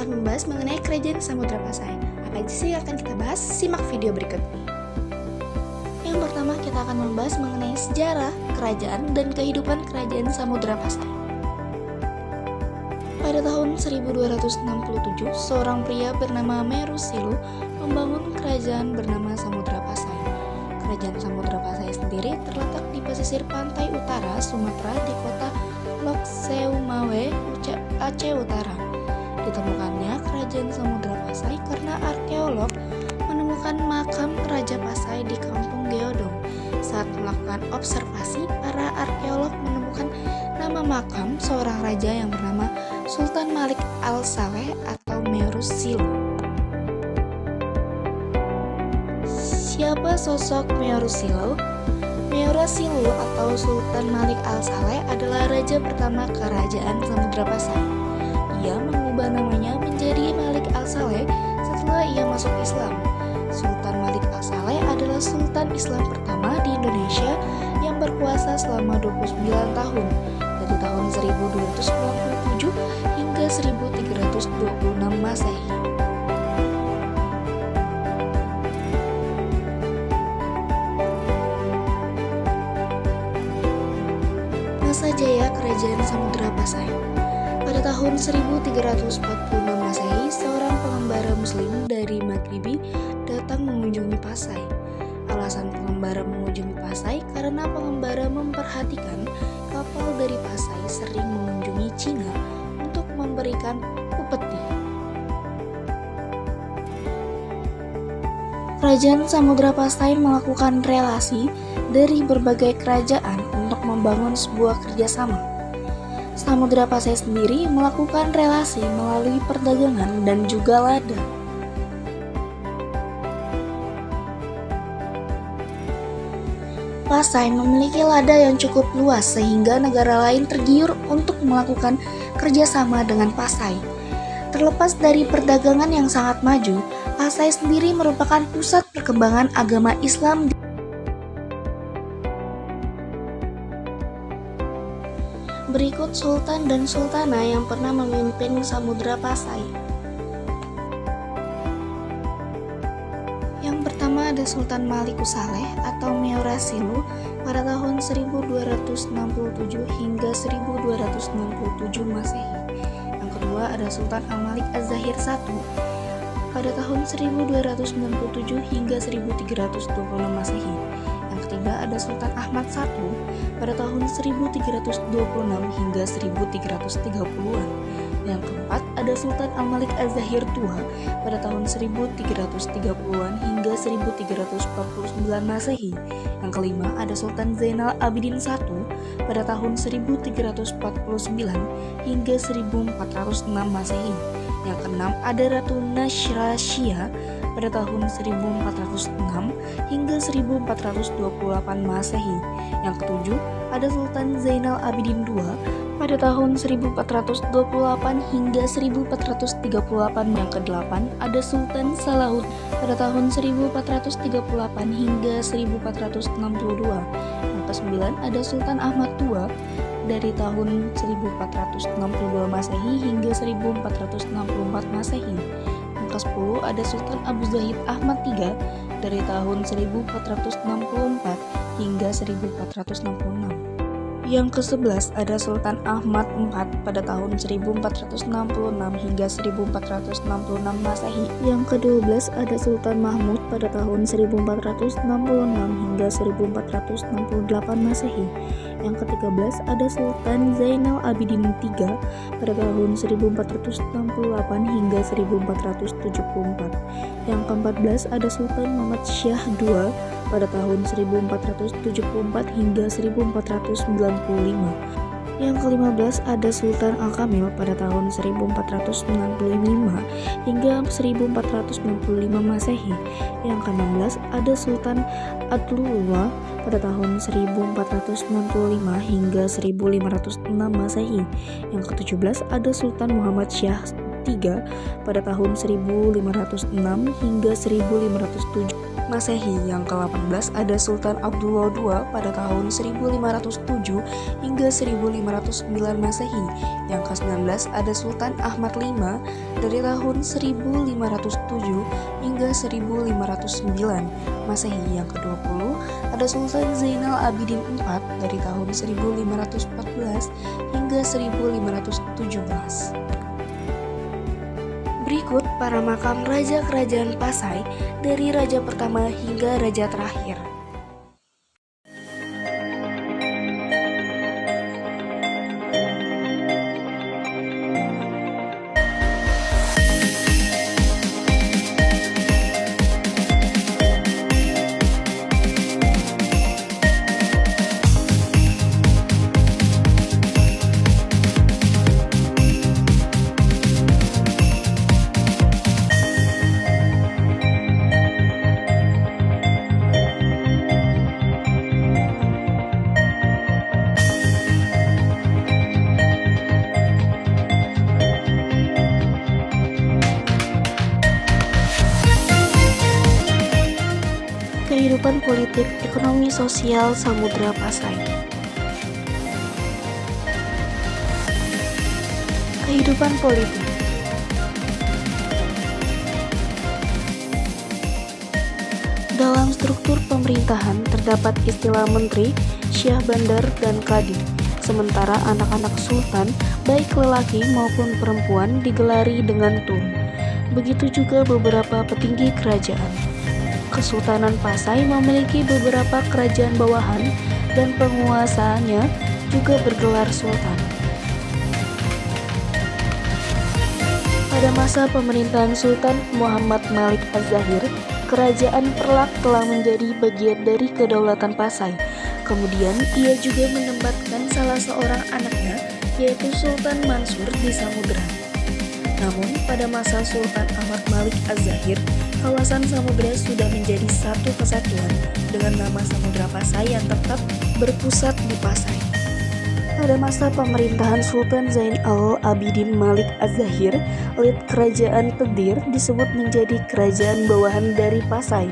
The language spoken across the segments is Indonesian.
akan membahas mengenai Kerajaan Samudra Pasai. Apa aja sih yang akan kita bahas? Simak video berikut ini. Yang pertama, kita akan membahas mengenai sejarah, kerajaan, dan kehidupan Kerajaan Samudra Pasai. Pada tahun 1267, seorang pria bernama Merusilu membangun kerajaan bernama Samudra Pasai. Kerajaan Samudra Pasai sendiri terletak di pesisir pantai utara Sumatera di kota Lok Seumawe, Aceh Utara. Ditemukannya Kerajaan Samudra Pasai karena arkeolog menemukan makam Raja Pasai di Kampung Geodong. Saat melakukan observasi, para arkeolog menemukan nama makam seorang raja yang bernama Sultan Malik Al-Saleh atau Merusilu. Siapa sosok Merusilu? Merusilu atau Sultan Malik Al-Saleh adalah raja pertama Kerajaan Samudra Pasai. Ia mengubah namanya menjadi Malik Al-Saleh setelah ia masuk Islam. Sultan Malik Al-Saleh adalah Sultan Islam pertama di Indonesia yang berkuasa selama 29 tahun, dari tahun 1297 hingga 1326 Masehi. Masa jaya Kerajaan Samudra Pasai. Pada tahun 1346 Masehi, seorang pengembara muslim dari Maghribi datang mengunjungi Pasai. Alasan pengembara mengunjungi Pasai karena pengembara memperhatikan kapal dari Pasai sering mengunjungi Cina untuk memberikan upeti. Kerajaan Samudra Pasai melakukan relasi dari berbagai kerajaan untuk membangun sebuah kerjasama. Samudra Pasai sendiri melakukan relasi melalui perdagangan dan juga lada. Pasai memiliki lada yang cukup luas sehingga negara lain tergiur untuk melakukan kerjasama dengan Pasai. Terlepas dari perdagangan yang sangat maju, Pasai sendiri merupakan pusat perkembangan agama Islam. Berikut sultan dan sultana yang pernah memimpin Samudra Pasai. Yang pertama ada Sultan Malik Saleh atau Merusilu pada tahun 1267 hingga 1267 Masehi. Yang kedua ada Sultan Al-Malik Az-Zahir I pada tahun 1297 hingga 1326 Masehi. Yang ketiga ada Sultan Ahmad I pada tahun 1326 hingga 1330-an. Yang keempat ada Sultan Al-Malik Az-Zahir II pada tahun 1330-an hingga 1349 Masehi. Yang kelima ada Sultan Zainal Abidin I pada tahun 1349 hingga 1406 Masehi. Yang keenam ada Ratu Nasrasya pada tahun 1406 hingga 1428 Masehi. Yang ketujuh ada Sultan Zainal Abidin II pada tahun 1428 hingga 1438. Yang kedelapan ada Sultan Salahuddin pada tahun 1438 hingga 1462. Yang kesembilan ada Sultan Ahmad II dari tahun 1462 Masehi hingga 1464 Masehi. Yang ke-10 ada Sultan Abu Zaid Ahmad III dari tahun 1464 hingga 1466. Yang ke-11 ada Sultan Ahmad IV pada tahun 1466 hingga 1466 Masehi. Yang ke-12 ada Sultan Mahmud pada tahun 1466 hingga 1468 Masehi. Yang ke-13 ada Sultan Zainal Abidin III pada tahun 1468 hingga 1474. Yang ke-14 ada Sultan Muhammad Syah II pada tahun 1474 hingga 1495. Yang ke-15 ada Sultan Al-Kamil pada tahun 1495 hingga 1495 Masehi. Yang ke-16 ada Sultan Adlullah pada tahun 1495 hingga 1506 Masehi. Yang ke-17 ada Sultan Muhammad Syah ketiga pada tahun 1506 hingga 1507 Masehi. Yang ke-18 ada Sultan Abdullah II pada tahun 1507 hingga 1509 Masehi. Yang ke-19 ada Sultan Ahmad V dari tahun 1507 hingga 1509 Masehi. Yang ke-20 ada Sultan Zainal Abidin IV dari tahun 1514 hingga 1517. Berikut para makam raja kerajaan Pasai dari raja pertama hingga raja terakhir. Kehidupan politik, ekonomi, sosial Samudra Pasai. Kehidupan politik. Dalam struktur pemerintahan terdapat istilah menteri, syah bandar, dan kadi. Sementara anak-anak sultan, baik lelaki maupun perempuan, digelari dengan tun. Begitu juga beberapa petinggi kerajaan. Kesultanan Pasai memiliki beberapa kerajaan bawahan dan penguasanya juga bergelar sultan. Pada masa pemerintahan Sultan Muhammad Malik Az-Zahir, kerajaan Perlak telah menjadi bagian dari kedaulatan Pasai. Kemudian ia juga menempatkan salah seorang anaknya, yaitu Sultan Mansur di Samudra. Namun pada masa Sultan Ahmad Malik Az-Zahir, kawasan Samudra sudah menjadi satu kesatuan dengan nama Samudra Pasai yang tetap berpusat di Pasai. Pada masa pemerintahan Sultan Zainal Abidin Malik Az-Zahir, elit kerajaan Pedir disebut menjadi kerajaan bawahan dari Pasai.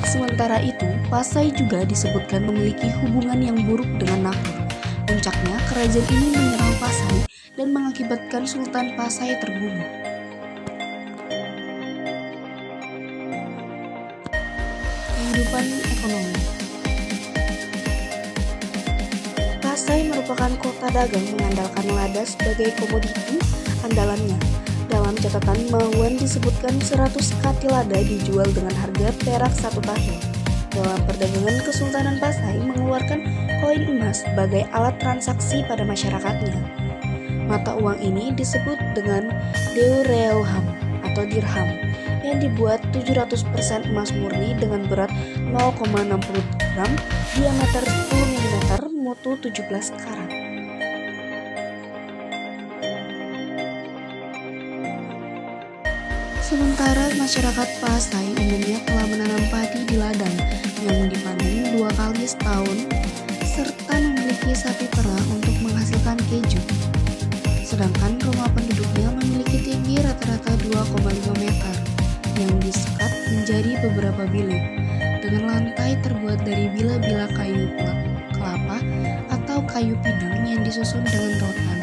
Sementara itu, Pasai juga disebutkan memiliki hubungan yang buruk dengan Napur. Puncaknya, kerajaan ini menyerang Pasai dan mengakibatkan Sultan Pasai terbunuh. Kehidupan ekonomi. Pasai merupakan kota dagang mengandalkan lada sebagai komoditi andalannya. Dalam catatan Mahuan disebutkan 100 kati lada dijual dengan harga perak 1 tahun. Dalam perdagangan Kesultanan Pasai mengeluarkan koin emas sebagai alat transaksi pada masyarakatnya. Mata uang ini disebut dengan Deureuham atau dirham yang dibuat 700% emas murni dengan berat 0,60 gram, diameter 10 mm, mutu 17 karat. Sementara masyarakat Pasai umumnya telah menanam padi di ladang yang dipanen 2 kali setahun serta memiliki sapi perah untuk menghasilkan keju. Sedangkan rumah penduduknya memiliki tinggi rata-rata 2,5 meter yang disekat menjadi beberapa bilik dengan lantai terbuat dari bila-bila kayu kelapa atau kayu pinang yang disusun dengan rotan,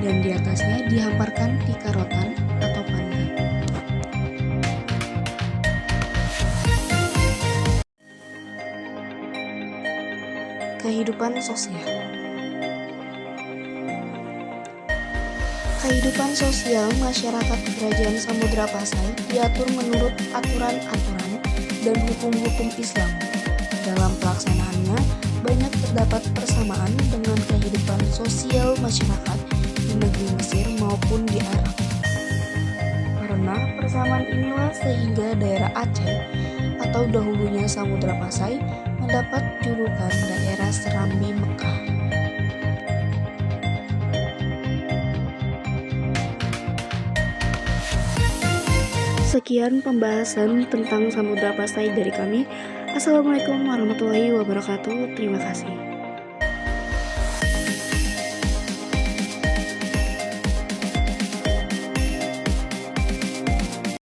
dan di atasnya dihamparkan tikar rotan atau pandan. Kehidupan sosial. Kehidupan sosial masyarakat kerajaan Samudra Pasai diatur menurut aturan-aturan dan hukum-hukum Islam. Dalam pelaksanaannya, banyak terdapat persamaan dengan kehidupan sosial masyarakat di negeri Mesir maupun di Arab. Karena persamaan inilah sehingga daerah Aceh atau dahulunya Samudra Pasai mendapat julukan daerah Serambi Mekah. Sekian pembahasan tentang Samudra Pasai dari kami. Assalamualaikum warahmatullahi wabarakatuh. Terima kasih.